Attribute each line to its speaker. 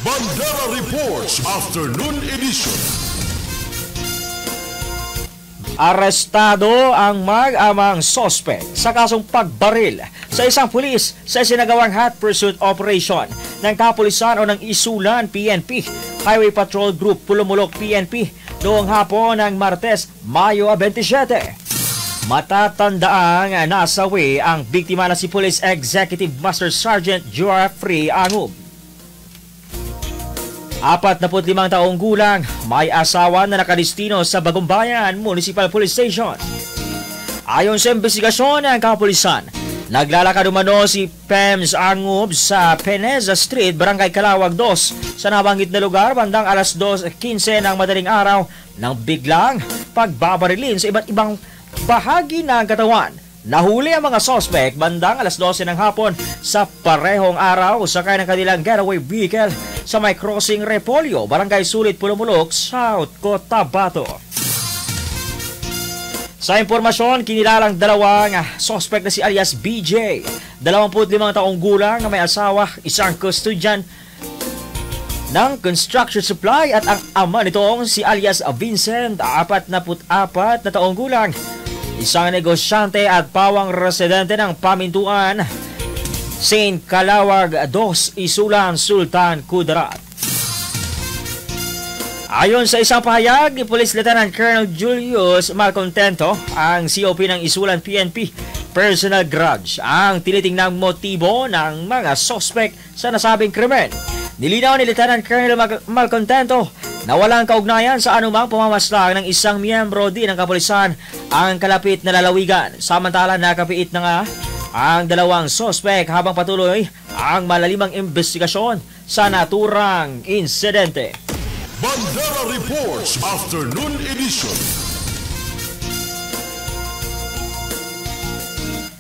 Speaker 1: Bandera Reports Afternoon Edition.
Speaker 2: Arestado ang mag-amang sospek sa kasong pagbaril sa isang pulis sa sinagawang hot pursuit operation ng kapulisan o ng Isulan PNP Highway Patrol Group Pulumulok PNP noong hapon ng Martes, Mayo 27. Matatandaang nasawi ang biktima na si Police Executive Master Sergeant Geoffrey Angub. 45 taong gulang, may asawa na nakadistino sa Bagumbayan Municipal Police Station. Ayon sa investigasyon ng kapulisan, naglalakad umano si Pems Angub sa Peneza Street, Barangay Calawag 2 sa nabanggit na lugar bandang alas 2:15 ng madaling araw nang biglang pagbabarilin sa iba't ibang bahagi ng katawan. Nahuli ang mga suspect bandang alas 12 ng hapon sa parehong araw sakay ng kanilang getaway vehicle sa may crossing Repolyo, Barangay Sulit, Pulumulok, South Cotabato. Sa impormasyon, kinilalang dalawang suspect na si alias BJ, 25 taong gulang na may asawa, isang kustudyan ng construction supply at ang ama nitong si alias Vincent, 44 na taong gulang, isang negosyante at pawang residente ng pamintuan St. Calawag 2, Isulan, Sultan Kudarat. Ayon sa isang pahayag ni Police Lieutenant Colonel Julius Malcontento, ang COP ng Isulan PNP, personal grudge ang tinitingnang motibo ng mga suspect sa nasabing krimen. Nilinaw ni Lieutenant Colonel Malcontento na walang kaugnayan sa anumang pamamaslang ng isang miyembro din ng kapulisan ang kalapit na lalawigan. Samantala nakapiit na nga ang dalawang suspect habang patuloy ang malalimang investigasyon sa naturang insidente.
Speaker 1: Bandera Reports Afternoon Edition.